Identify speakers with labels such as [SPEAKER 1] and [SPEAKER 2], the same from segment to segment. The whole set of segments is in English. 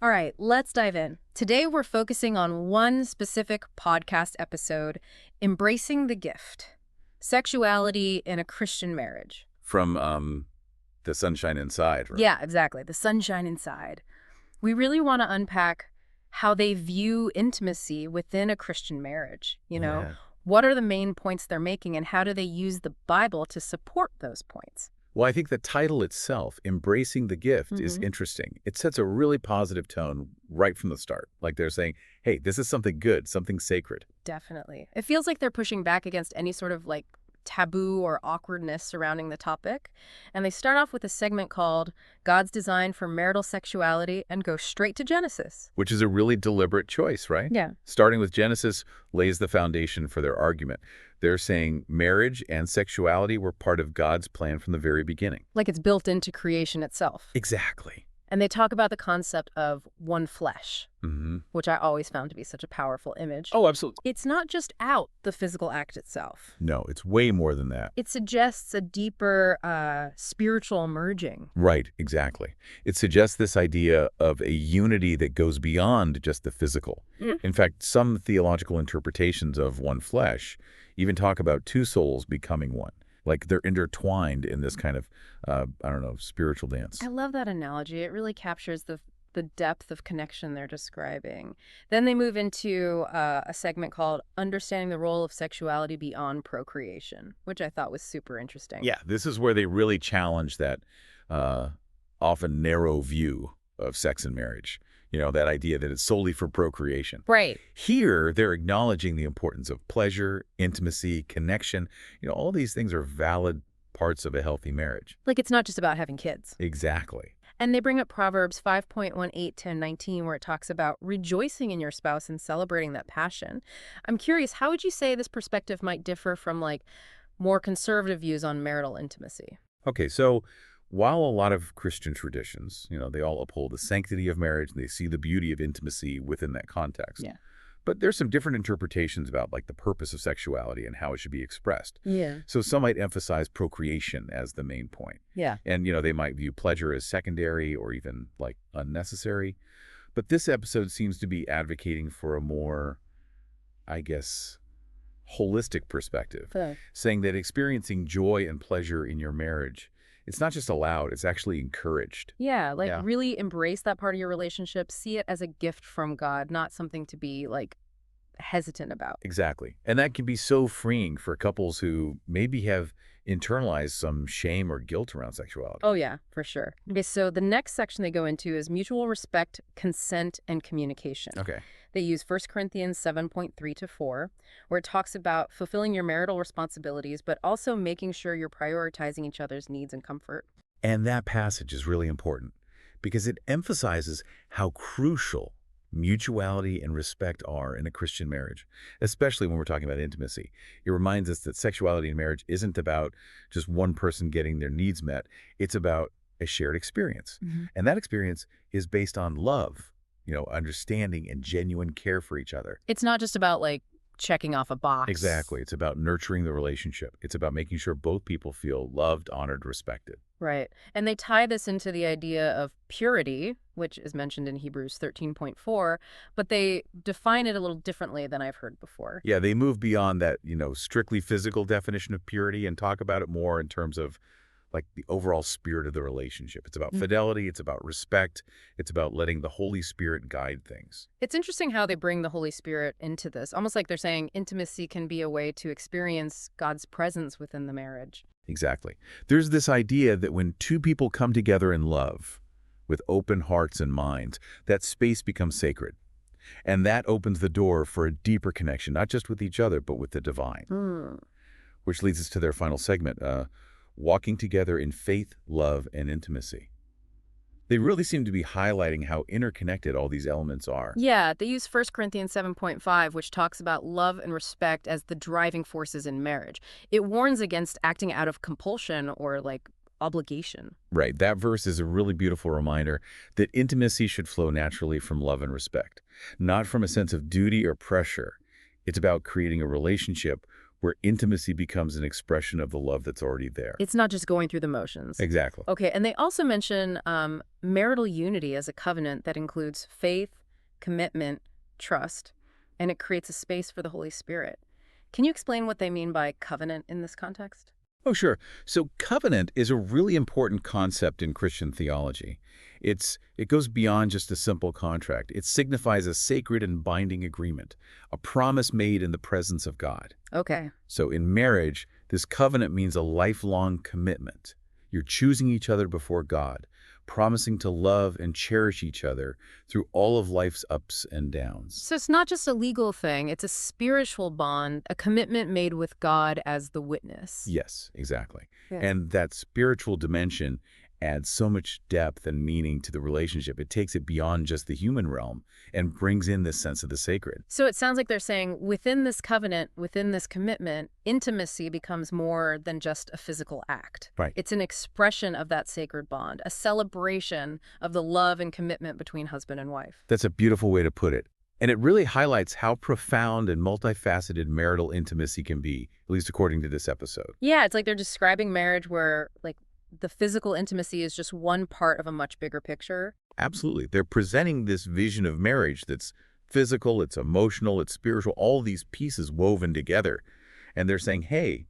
[SPEAKER 1] All right, let's dive in. Today, we're focusing on one specific podcast episode, Embracing the Gift, Sexuality in a Christian Marriage.
[SPEAKER 2] From The Sunshine Inside, right?
[SPEAKER 1] Yeah, exactly. The sunshine inside. We really want to unpack how they view intimacy within a Christian marriage.
[SPEAKER 2] Yeah.
[SPEAKER 1] What are the main points they're making, and how do they use the Bible to support those points?
[SPEAKER 2] Well, I think the title itself, Embracing the Gift, is interesting. It sets a really positive tone right from the start. Like they're saying, hey, this is something good, something sacred.
[SPEAKER 1] Definitely. It feels like they're pushing back against any sort of taboo or awkwardness surrounding the topic. And they start off with a segment called God's Design for Marital Sexuality and go straight to Genesis.
[SPEAKER 2] Which is a really deliberate choice, right?
[SPEAKER 1] Yeah.
[SPEAKER 2] Starting with Genesis lays the foundation for their argument. They're saying marriage and sexuality were part of God's plan from the very beginning.
[SPEAKER 1] Like it's built into creation itself.
[SPEAKER 2] Exactly.
[SPEAKER 1] And they talk about the concept of one flesh,
[SPEAKER 2] Mm-hmm.
[SPEAKER 1] which I always found to be such a powerful image.
[SPEAKER 2] Oh, absolutely.
[SPEAKER 1] It's not just out the physical act itself.
[SPEAKER 2] No, it's way more than that.
[SPEAKER 1] It suggests a deeper spiritual merging.
[SPEAKER 2] Right, exactly. It suggests this idea of a unity that goes beyond just the physical. In fact, some theological interpretations of one flesh even talk about two souls becoming one. Like they're intertwined in this kind of, spiritual dance.
[SPEAKER 1] I love that analogy. It really captures the depth of connection they're describing. Then they move into a segment called Understanding the Role of Sexuality Beyond Procreation, which I thought was super interesting.
[SPEAKER 2] Yeah, this is where they really challenge that uh, often narrow view of sex and marriage. That idea that it's solely for procreation.
[SPEAKER 1] Right.
[SPEAKER 2] Here, they're acknowledging the importance of pleasure, intimacy, connection. All these things are valid parts of a healthy marriage.
[SPEAKER 1] Like it's not just about having kids.
[SPEAKER 2] Exactly.
[SPEAKER 1] And they bring up Proverbs 5.18 to 19, where it talks about rejoicing in your spouse and celebrating that passion. I'm curious, how would you say this perspective might differ from more conservative views on marital intimacy?
[SPEAKER 2] Okay, so while a lot of Christian traditions, they all uphold the sanctity of marriage and they see the beauty of intimacy within that context.
[SPEAKER 1] Yeah.
[SPEAKER 2] But there's some different interpretations about the purpose of sexuality and how it should be expressed.
[SPEAKER 1] Yeah.
[SPEAKER 2] So some might emphasize procreation as the main point.
[SPEAKER 1] Yeah.
[SPEAKER 2] And, they might view pleasure as secondary or even unnecessary. But this episode seems to be advocating for a more, I guess, holistic perspective, saying that experiencing joy and pleasure in your marriage, it's not just allowed, it's actually encouraged.
[SPEAKER 1] Yeah,
[SPEAKER 2] Yeah.
[SPEAKER 1] really embrace that part of your relationship. See it as a gift from God, not something to be hesitant about.
[SPEAKER 2] Exactly. And that can be so freeing for couples who maybe have internalized some shame or guilt around sexuality.
[SPEAKER 1] Oh, yeah, for sure. Okay, so the next section they go into is mutual respect, consent, and communication.
[SPEAKER 2] Okay.
[SPEAKER 1] They use 1 Corinthians 7.3 to 4, where it talks about fulfilling your marital responsibilities, but also making sure you're prioritizing each other's needs and comfort.
[SPEAKER 2] And that passage is really important because it emphasizes how crucial mutuality and respect are in a Christian marriage, especially when we're talking about intimacy. It reminds us that sexuality in marriage isn't about just one person getting their needs met. It's about a shared experience. And that experience is based on love, understanding and genuine care for each other.
[SPEAKER 1] It's not just about checking off a box.
[SPEAKER 2] Exactly. It's about nurturing the relationship. It's about making sure both people feel loved, honored, respected.
[SPEAKER 1] Right. And they tie this into the idea of purity, which is mentioned in Hebrews 13.4, but they define it a little differently than I've heard before.
[SPEAKER 2] Yeah, they move beyond that, strictly physical definition of purity and talk about it more in terms of the overall spirit of the relationship. It's about fidelity, it's about respect, it's about letting the Holy Spirit guide things.
[SPEAKER 1] It's interesting how they bring the Holy Spirit into this, almost like they're saying intimacy can be a way to experience God's presence within the marriage.
[SPEAKER 2] Exactly. There's this idea that when two people come together in love, with open hearts and minds, that space becomes sacred. And that opens the door for a deeper connection, not just with each other, but with the divine. Which leads us to their final segment, walking together in faith, love, and intimacy. They really seem to be highlighting how interconnected all these elements are.
[SPEAKER 1] Yeah, they use 1 Corinthians 7.5, which talks about love and respect as the driving forces in marriage. It warns against acting out of compulsion or obligation.
[SPEAKER 2] Right. That verse is a really beautiful reminder that intimacy should flow naturally from love and respect, not from a sense of duty or pressure. It's about creating a relationship where intimacy becomes an expression of the love that's already there.
[SPEAKER 1] It's not just going through the motions.
[SPEAKER 2] Exactly.
[SPEAKER 1] Okay, and they also mention marital unity as a covenant that includes faith, commitment, trust, and it creates a space for the Holy Spirit. Can you explain what they mean by covenant in this context?
[SPEAKER 2] Oh, sure. So covenant is a really important concept in Christian theology. It goes beyond just a simple contract. It signifies a sacred and binding agreement, a promise made in the presence of God.
[SPEAKER 1] Okay.
[SPEAKER 2] So in marriage, this covenant means a lifelong commitment. You're choosing each other before God, promising to love and cherish each other through all of life's ups and downs.
[SPEAKER 1] So it's not just a legal thing, it's a spiritual bond, a commitment made with God as the witness.
[SPEAKER 2] Yes, exactly.
[SPEAKER 1] Yeah.
[SPEAKER 2] And that spiritual dimension adds so much depth and meaning to the relationship. It takes it beyond just the human realm and brings in this sense of the sacred.
[SPEAKER 1] So it sounds like they're saying within this covenant, within this commitment, intimacy becomes more than just a physical act.
[SPEAKER 2] Right.
[SPEAKER 1] It's an expression of that sacred bond, a celebration of the love and commitment between husband and wife.
[SPEAKER 2] That's a beautiful way to put it. And it really highlights how profound and multifaceted marital intimacy can be, at least according to this episode.
[SPEAKER 1] Yeah, it's like they're describing marriage where like the physical intimacy is just one part of a much bigger picture.
[SPEAKER 2] Absolutely. They're presenting this vision of marriage that's physical, it's emotional, it's spiritual, all these pieces woven together. And they're saying, hey,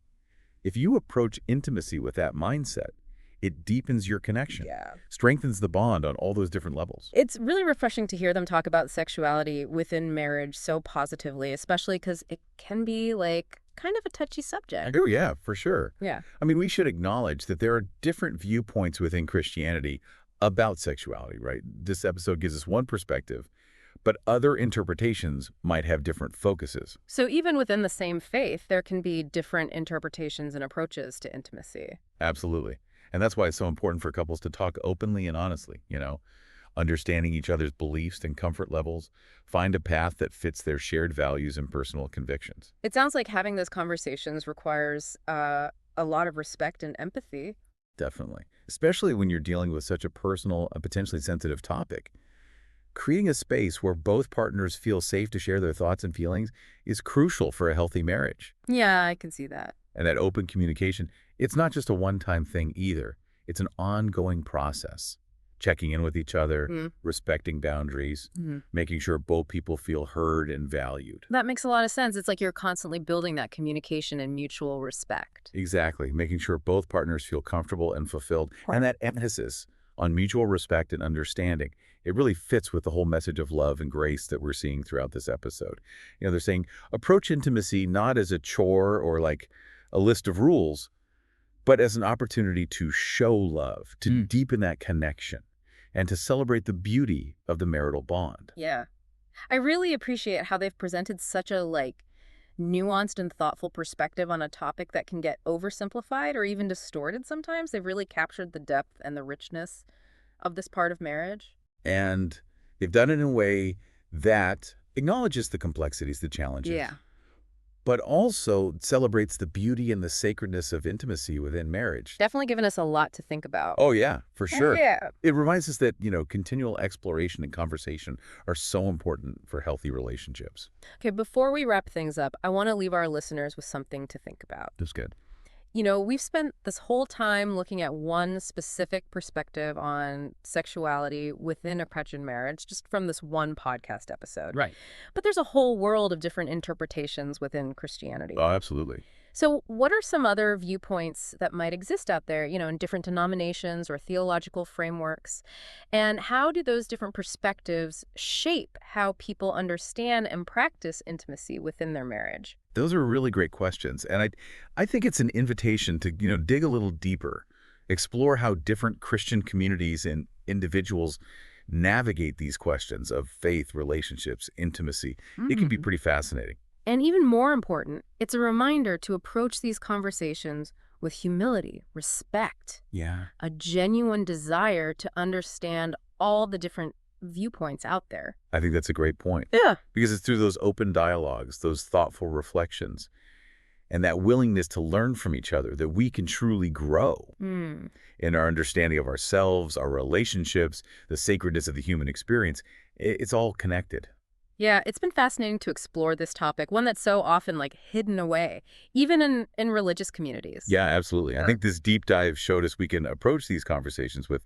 [SPEAKER 2] if you approach intimacy with that mindset, it deepens your connection, strengthens the bond on all those different levels.
[SPEAKER 1] It's really refreshing to hear them talk about sexuality within marriage so positively, especially because it can be like kind of a touchy subject.
[SPEAKER 2] Oh, yeah, for sure.
[SPEAKER 1] Yeah.
[SPEAKER 2] I mean, we should acknowledge that there are different viewpoints within Christianity about sexuality, right? This episode gives us one perspective, but other interpretations might have different focuses.
[SPEAKER 1] So even within the same faith, there can be different interpretations and approaches to intimacy.
[SPEAKER 2] Absolutely. And that's why it's so important for couples to talk openly and honestly, understanding each other's beliefs and comfort levels, find a path that fits their shared values and personal convictions.
[SPEAKER 1] It sounds like having those conversations requires a lot of respect and empathy.
[SPEAKER 2] Definitely. Especially when you're dealing with such a personal and potentially sensitive topic. Creating a space where both partners feel safe to share their thoughts and feelings is crucial for a healthy marriage.
[SPEAKER 1] Yeah, I can see that.
[SPEAKER 2] And that open communication, it's not just a one-time thing either. It's an ongoing process. Checking in with each other, respecting boundaries, making sure both people feel heard and valued.
[SPEAKER 1] That makes a lot of sense. It's like you're constantly building that communication and mutual respect.
[SPEAKER 2] Exactly. Making sure both partners feel comfortable and fulfilled. And that emphasis on mutual respect and understanding, it really fits with the whole message of love and grace that we're seeing throughout this episode. They're saying approach intimacy not as a chore or like a list of rules, but as an opportunity to show love, to deepen that connection, and to celebrate the beauty of the marital bond.
[SPEAKER 1] Yeah. I really appreciate how they've presented such a nuanced and thoughtful perspective on a topic that can get oversimplified or even distorted sometimes. They've really captured the depth and the richness of this part of marriage.
[SPEAKER 2] And they've done it in a way that acknowledges the complexities, the challenges.
[SPEAKER 1] Yeah.
[SPEAKER 2] But also celebrates the beauty and the sacredness of intimacy within marriage.
[SPEAKER 1] Definitely given us a lot to think about.
[SPEAKER 2] Oh, yeah, for sure.
[SPEAKER 1] Yeah.
[SPEAKER 2] It reminds us that, continual exploration and conversation are so important for healthy relationships.
[SPEAKER 1] Okay, before we wrap things up, I want to leave our listeners with something to think about.
[SPEAKER 2] That's good.
[SPEAKER 1] We've spent this whole time looking at one specific perspective on sexuality within a Christian marriage, just from this one podcast episode.
[SPEAKER 2] Right.
[SPEAKER 1] But there's a whole world of different interpretations within Christianity.
[SPEAKER 2] Oh, absolutely.
[SPEAKER 1] So what are some other viewpoints that might exist out there, in different denominations or theological frameworks? And how do those different perspectives shape how people understand and practice intimacy within their marriage?
[SPEAKER 2] Those are really great questions. And I think it's an invitation to, dig a little deeper, explore how different Christian communities and individuals navigate these questions of faith, relationships, intimacy. It can be pretty fascinating.
[SPEAKER 1] And even more important, it's a reminder to approach these conversations with humility, respect, a genuine desire to understand all the different viewpoints out there.
[SPEAKER 2] I think that's a great point.
[SPEAKER 1] Yeah.
[SPEAKER 2] Because it's through those open dialogues, those thoughtful reflections, and that willingness to learn from each other that we can truly grow in our understanding of ourselves, our relationships, the sacredness of the human experience. It's all connected.
[SPEAKER 1] Yeah, it's been fascinating to explore this topic, one that's so often like hidden away, even in religious communities.
[SPEAKER 2] Yeah, absolutely. I think this deep dive showed us we can approach these conversations with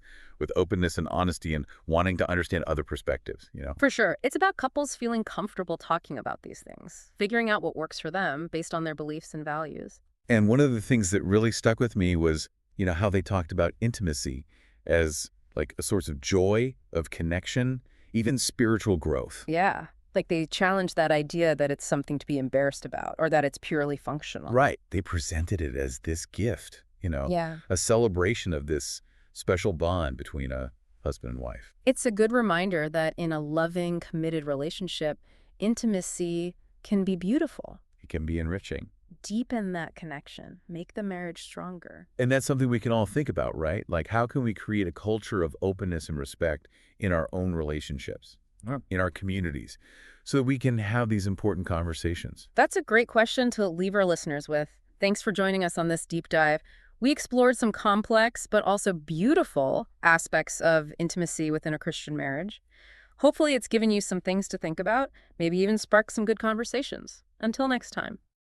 [SPEAKER 2] openness and honesty and wanting to understand other perspectives.
[SPEAKER 1] For sure. It's about couples feeling comfortable talking about these things, figuring out what works for them based on their beliefs and values.
[SPEAKER 2] And one of the things that really stuck with me was, how they talked about intimacy as like a source of joy, of connection, even spiritual growth.
[SPEAKER 1] Yeah. Like they challenge that idea that it's something to be embarrassed about or that it's purely functional.
[SPEAKER 2] Right. They presented it as this gift,
[SPEAKER 1] Yeah.
[SPEAKER 2] a celebration of this special bond between a husband and wife.
[SPEAKER 1] It's a good reminder that in a loving, committed relationship, intimacy can be beautiful.
[SPEAKER 2] It can be enriching.
[SPEAKER 1] Deepen that connection, make the marriage stronger.
[SPEAKER 2] And that's something we can all think about, right? Like, how can we create a culture of openness and respect in our own relationships, in our communities, so that we can have these important conversations?
[SPEAKER 1] That's a great question to leave our listeners with. Thanks for joining us on this deep dive. We explored some complex but also beautiful aspects of intimacy within a Christian marriage. Hopefully, it's given you some things to think about, maybe even spark some good conversations. Until next time.